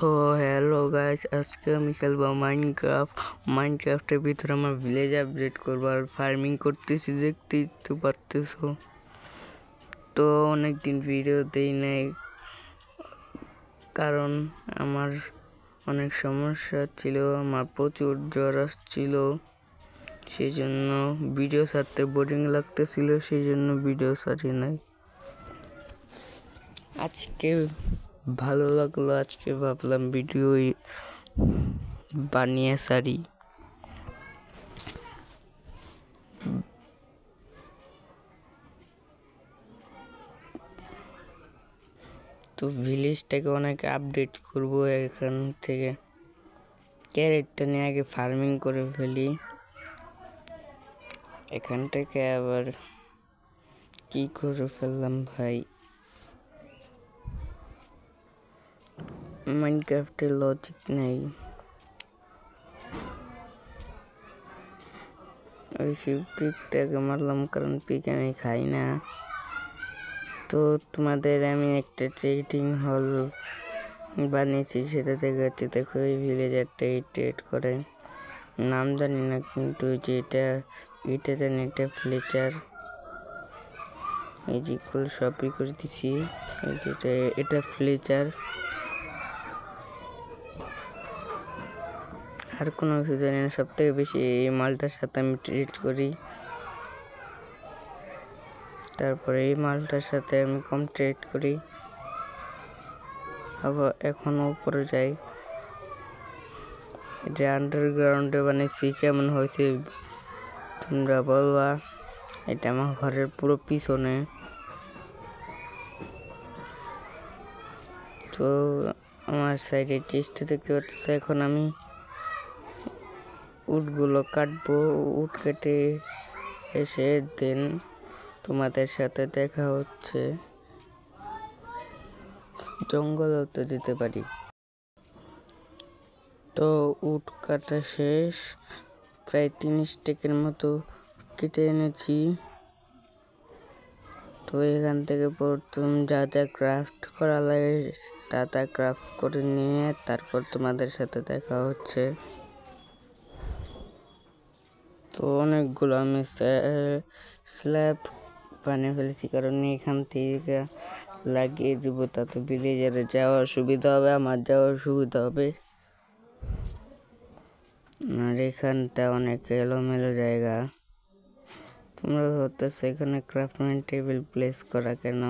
তো hello guys, আজকে আমি খেলবো মাইনক্রাফটের ভিতরে আমার ভিলেজ আপডেট করবো আর ফার্মিং করতেছি, দেখতেই তো পারতেছো। তো অনেকদিন ভিডিও দেই নাই কারণ আমার অনেক সমস্যা ছিল, আমার প্রচুর জ্বর আসছিল, সেই জন্য ভিডিও ছাড়তে বোরিং লাগতেছিল, সেই জন্য ভিডিও ছাড়ি নাই। আজকে ভালো লাগলো, আজকে ভাবলাম ভিডিও বানিয়ে সারি। তো ভিলেজটাকে অনেক আপডেট করবো, এখান থেকে ক্যারেটটা নিয়ে আগে ফার্মিং করে ফেলি। এখান থেকে আবার কি করে ফেললাম ভাই, মাইনক্রাফটের লজিক নেই। ওই পিকটাকে মারলাম কারণ পিক আমি খাই না। তো তোমাদের আমি একটা ট্রেডিং হল বানিয়েছি, সেটা থেকে হচ্ছে দেখো এই ভিলেজারটা ট্রেড করে, নাম জানি না কিন্তু যেটা এটা জানি, এটা ফ্লেচার, এই যে সবই করে দিছি। এই যেটা এটা ফ্লেচার, আর কোনো কিছু জানি না। সব থেকে বেশি এই মালটার সাথে আমি ট্রেড করি, তারপরে এই মালটার সাথে আমি কম ট্রেড করি। আবার এখন উপরে যাই, এটা আন্ডারগ্রাউন্ডে বানিয়েছি, কেমন হয়েছে তোমরা বলবা। এটা আমার ঘরের পুরো পিছনে। তো আমার সাইডে চেষ্টা দেখতে পাচ্ছি, এখন আমি উটগুলো কাটবো, উট কেটে এসে দেন তোমাদের সাথে দেখা হচ্ছে। জঙ্গলেও তো যেতে পারি। তো উট কাটা শেষ, প্রায় 3 স্টেকের মতো কেটে এনেছি। তো এখান থেকে প্রথম যা যা ক্রাফট করা লাগে তা ক্রাফট করে নিয়ে তারপর তোমাদের সাথে দেখা হচ্ছে। তো অনেকগুলো আমি স্ল্যাব বানিয়ে ফেলেছি, কারণ এখান থেকে লাগিয়ে দিব, তাতে ভিলেজারে যাওয়ার সুবিধা হবে, আমার যাওয়ার সুবিধা হবে। আর এখানটা অনেক এলোমেলো জায়গা, তোমরা ধরতেছো এখানে ক্রাফটম্যান টেবিল প্লেস করা কেন।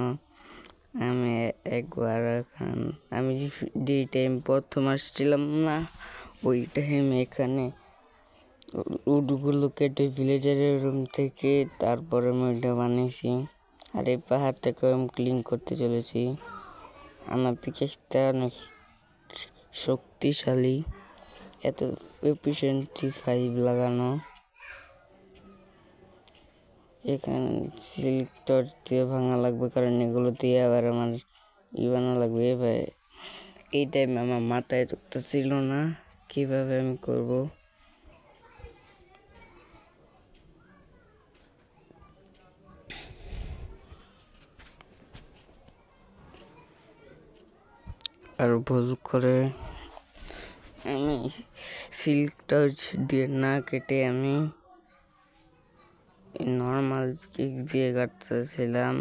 আমি একবার আমি যে টাইম প্রথম আসছিলাম না, ওই টাইমে এখানে উটগুলো কেটে ভিলেজারের রুম থেকে তারপরে আমি ওইটা বানিয়েছি। আর এই পাহাড়টাকে আমি ক্লিন করতে চলেছি। আমার পিকেক্সটা অনেক শক্তিশালী, এত এফিসিয়েন্সি 5 লাগানো। এখানে সিল্ক টর্চ দিয়ে ভাঙা লাগবে, কারণ এগুলো দিয়ে আবার আমার বানা লাগবে। এবার এই টাইমে আমার মাথায় তো ছিল না কিভাবে আমি করব। আর ভুল করে আমি সিল্ক টর্চ দিয়ে না কেটে আমি নর্মাল পিক দিয়ে কাটতেছিলাম।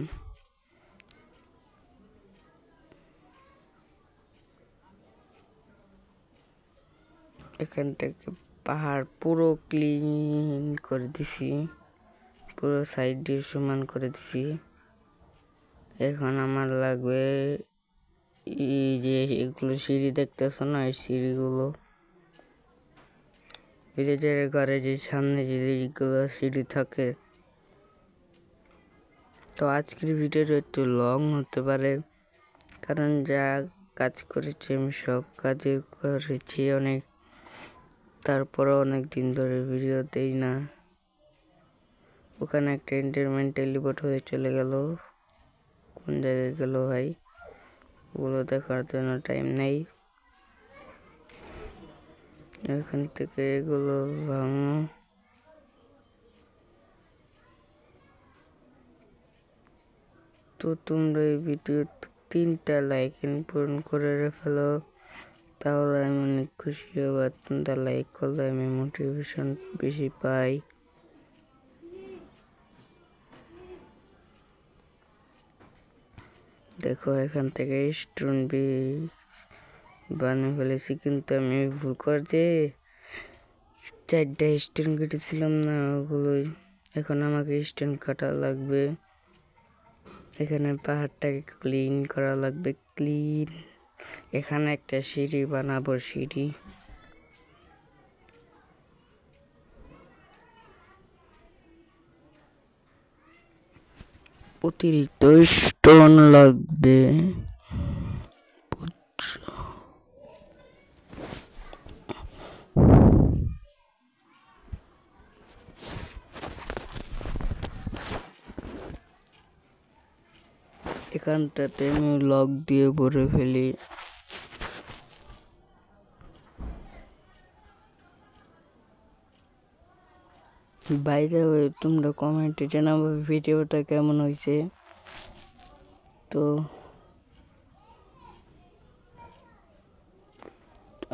এখান থেকে পাহাড় পুরো ক্লিন করে দিছি, পুরো সাইড দিয়ে সমান করে দিছি। এখন আমার লাগবে এই যে এগুলো সিঁড়ি দেখতেছো না, এই সিঁড়িগুলো ভিলেজের ঘরে যে সামনে যে এইগুলো সিঁড়ি থাকে। তো আজকের ভিডিওটা একটু লং হতে পারে, কারণ যা কাজ করেছি আমি সব কাজে করেছি অনেক, তারপরে অনেক দিন ধরে ভিডিও দেই না। ওখানে একটা এন্টারমেন্ট টেলিপোর্ট হয়ে চলে গেল, কোন জায়গায় গেল ভাই, ওগুলো দেখার জন্য টাইম নেই। এখান থেকে এগুলো ভাঙো। তো তোমরা এই ভিডিও 3টা লাইক পূরণ করে ফেলো, তাহলে আমি অনেক খুশি হব। তোমরা লাইক করলে আমি মোটিভেশন বেশি পাই। দেখো এখান থেকে স্টোন ব্রিক্স বানিয়ে ফেলেছি, কিন্তু আমি ভুল করেছি, 4টা স্টোন কেটেছিলাম না ওগুলোই। এখন আমাকে স্টোন কাটা লাগবে। এখানে পাহাড়টাকে ক্লিন করা লাগবে, ক্লিন। এখানে একটা সিঁড়ি বানাবো, সিঁড়ি। অতিরিক্ত স্টোন লাগবে। এখানটাতে আমি লক দিয়ে ভরে ফেলি। বাই দ্য ওয়ে, তোমরা কমেন্টে জানাবো ভিডিওটা কেমন হয়েছে। তো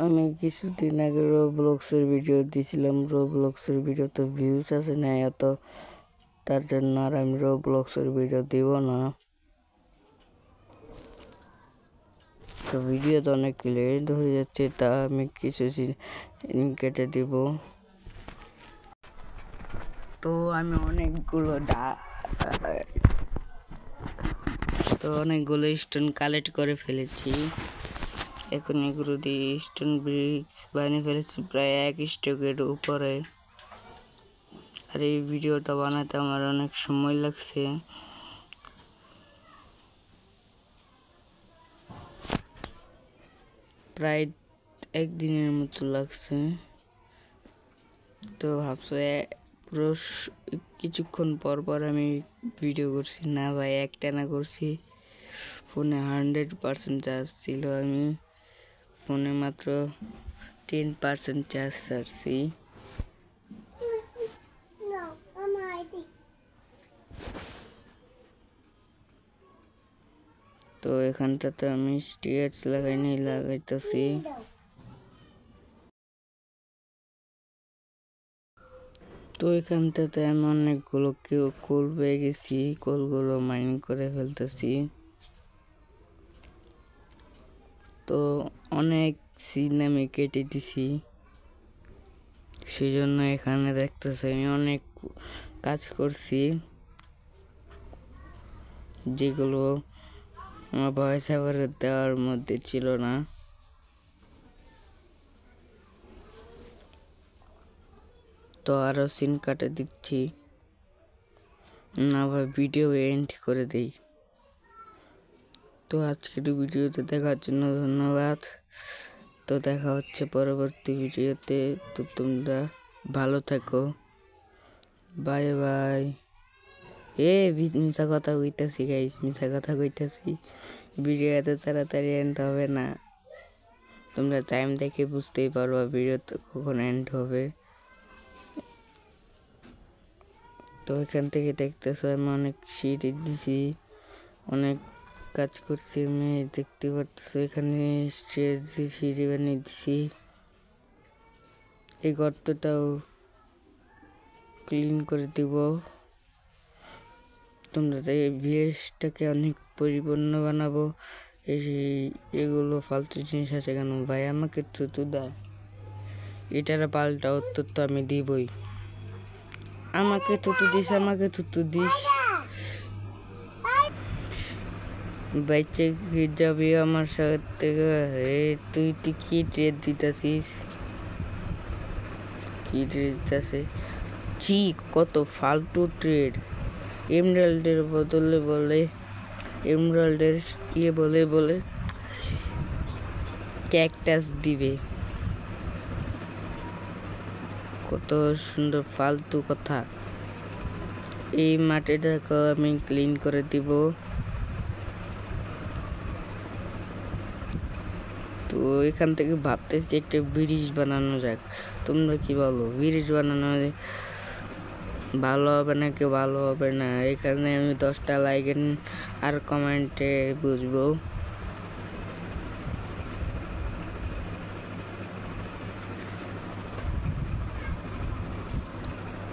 আমি কিছুদিন আগে রোবলক্সের ভিডিও দিয়েছিলাম, রোবলক্সের ভিডিও তো ভিউজ আছে না এত, তার জন্য আর আমি রোবলক্সের ভিডিও দিব না। তো ভিডিও তো অনেক লেট হয়ে যাচ্ছে, তা আমি কিছু কেটে দিব। তো আমি অনেকগুলো স্টোন কালেক্ট করে ফেলেছি। এখন এগুলো দিয়ে স্টোন ব্রিক্স বানিয়ে ফেলেছি প্রায় 1 স্টকের উপরে। আর এই ভিডিওটা বানাতে আমার অনেক সময় লাগছে। প্রায় 1 দিনের মতো লাগছে। তো ভাবছো পুরো কিছুক্ষণ পর পর আমি ভিডিও করছি না ভাই, একটানা করছি। ফোনে 100% চার্জ ছিল, আমি ফোনে মাত্র 10% চার্জ ছাড়ছি। তো এখানটাতে আমি স্টিয়ার্স লাগাইতেছি। তো এখানটাতে আমি অনেকগুলো কোল পেয়ে গেছি, কোলগুলো মাইন করে ফেলতেছি। তো অনেক সিন আমি কেটে দিছি, সেই জন্য এখানে দেখতেছি আমি অনেক কাজ করছি, যেগুলো আমার ভয়েস ওভার দেওয়ার মধ্যে ছিল না। তো আরো সিন কাটে দিচ্ছি না ভাই, ভিডিও এন্ড করে দেই। তো আজকের ভিডিওতে দেখার জন্য ধন্যবাদ। তো দেখা হচ্ছে পরবর্তী ভিডিওতে। তো তোমরা ভালো থাকো, বাই বাই। মিশা কথা কইতাছি গাইস, মিশা কথা কইতাছি। ভিডিও এত তাড়াতাড়ি এন্ড হবে না, তোমরা টাইম দেখে বুঝতেই পারবা ভিডিও কখন এন্ড হবে। তো এখান থেকে দেখতেছো আমি অনেক সিঁড়ি দিছি, অনেক কাজ করছি আমি, দেখতে পাচ্ছ এখানে স্টেজ দিয়ে সিঁড়ি বানিয়ে দিছি। এই গর্তটাও ক্লিন করে দিব। তোমরা এই ভিলেজটাকে অনেক পরিপূর্ণ বানাবো। এগুলো ফালতু জিনিস আছে কেন ভাই, আমাকে তো দেয়, এটার পাল্টা উত্তর তো আমি দিবই। আমাকে থুতু দিস বাইচে কি যাবি আমার সাথে? তুই কি ট্রেড দিতেছিস? কি ট্রেড দিতেছে? ছি, কত ফালতু ট্রেড। এমরাল্ডের বদলে বলে, এমরাল্ডের বলে ক্যাকটাস দিবে। কত সুন্দর ফালতু কথা। এই মাটিটাকে আমি ক্লিন করে দিব। তো এখান থেকে ভাবতেছি একটা ব্রিজ বানানো যাক। তোমরা কি বলো, ব্রিজ বানানো ভালো হবে নাকি ভালো হবে না? এখানে আমি 10টা লাইক আর কমেন্টে বুঝবো।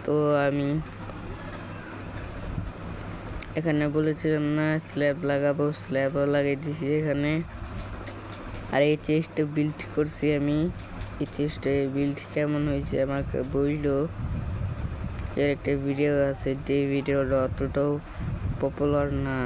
তো আমি এখানে বলেছিলাম না স্ল্যাব লাগাবো, স্ল্যাবও লাগিয়ে দিয়েছি এখানে। আর এই চেস্টে বিল্ড করছি আমি। এই চেস্টে বিল্ড কেমন হয়েছে আমাকে বললো। এর একটা ভিডিও আছে, যে ভিডিওটা অতটাও পপুলার না।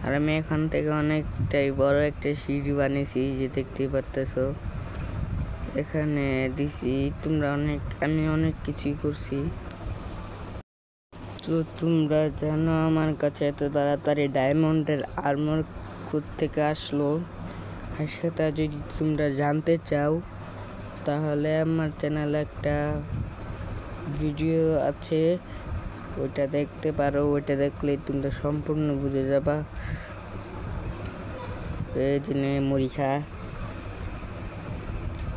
আর আমি এখান থেকে অনেকটাই বড় একটা সিঁড়ি বানিয়েছি, যে দেখতেই পারতেছো। এখানে দিছি আমি অনেক কিছুই করছি। তো তোমরা জানো আমার কাছে এত তাড়াতাড়ি ডায়মন্ডের আর্মর থেকে আসলো। আর সেটা যদি তোমরা জানতে চাও তাহলে আমার চ্যানেলে একটা ভিডিও আছে, ওইটা দেখতে পারো। ওইটা দেখলে তোমরা সম্পূর্ণ বুঝে যাবা। এই জন্য মরিখা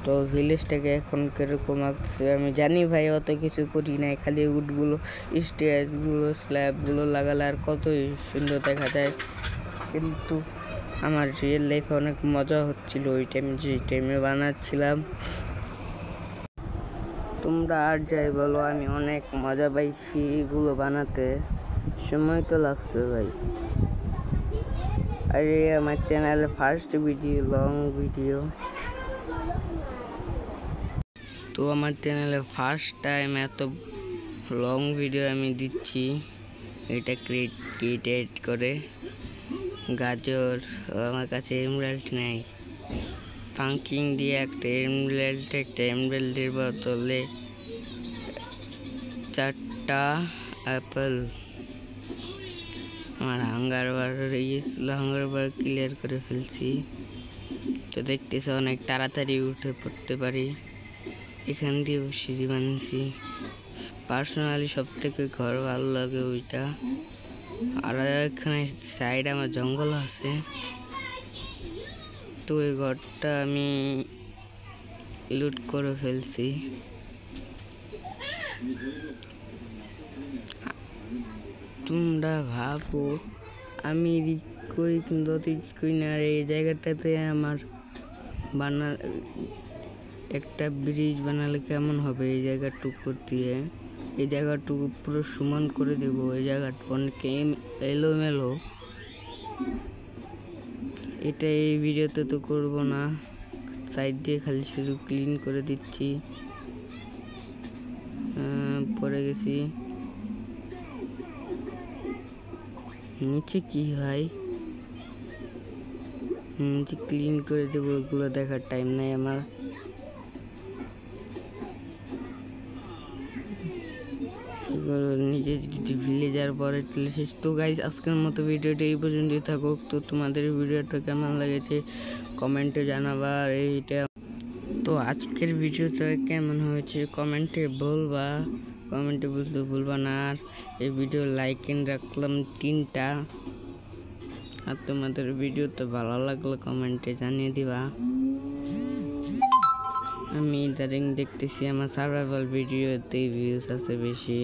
তো ভিলেজটাকে এখন কিরকম আসছে আমি জানি ভাই, অত কিছু করি নাই, খালি উডগুলো, স্টেয়ারগুলো, স্ল্যাবগুলো লাগালে আর কতই সুন্দর দেখা যায়। কিন্তু আমার রিয়েল লাইফে অনেক মজা হচ্ছিল ওই টাইমে, যে টাইমে বানাচ্ছিলাম। তোমরা আর যাই বলো, আমি অনেক মজা পাইছি এগুলো বানাতে। সময় তো লাগছে ভাই। আর আমার চ্যানেলে ফার্স্ট ভিডিও, লং ভিডিও। তো আমার চ্যানেলে ফার্স্ট টাইম এত লং ভিডিও আমি দিচ্ছি। এটা ক্রিয়েট করে গাজর, আমার কাছে এমরাল্ড নেই। পাঙ্কিং দিয়ে একটা এমরাল্ডের বোতলে 4টা অ্যাপেল। আমার হাঙ্গার বার ক্লিয়ার করে ফেলছি। তো দেখতেছে অনেক তাড়াতাড়ি উঠে পড়তে পারি। এখান দিয়ে সিঁড়ি বানিয়েছি। পার্সোনালি সব থেকে ঘর ভালো লাগে ওইটা। আর এখানে সাইড আমার জঙ্গল আছে। তো ওই ঘরটা আমি লুট করে ফেলছি। তোমরা ভাবো আমি করি, কিন্তু করি না। আর এই জায়গাটাতে আমার একটা ব্রিজ বানালে কেমন হবে? এই জায়গাটুকু দিয়ে এই জায়গাটুকু পুরো সমান করে দেব। এই জায়গাটা অনেক এলোমেলো। এটা এই ভিডিওতে তো করব না, সাইড দিয়ে খালি শুধু ক্লিন করে দিচ্ছি। পড়ে গেছি নিচে। কি হয় নিচে ক্লিন করে দেবো, ওগুলো দেখার টাইম নাই আমার। নিজে যদি ভিলেজার পরে শেষ। তো গাইজ আজকের মতো ভিডিওটা এই পর্যন্তই থাকুক। তো তোমাদের ভিডিওটা কেমন লেগেছে কমেন্টে জানাবা। আর এইটা তো আজকের ভিডিওটা কেমন হয়েছে কমেন্টে বলবা, কমেন্টে বলতে ভুলবা না। আর এই ভিডিও লাইক রাখলাম 3টা। আর তোমাদের ভিডিওতে ভালো লাগলে কমেন্টে জানিয়ে দিবা। আমি ইদারিং দেখতেছি আমার সার্ভাইভাল ভিডিওতে ভিউজ আছে বেশি।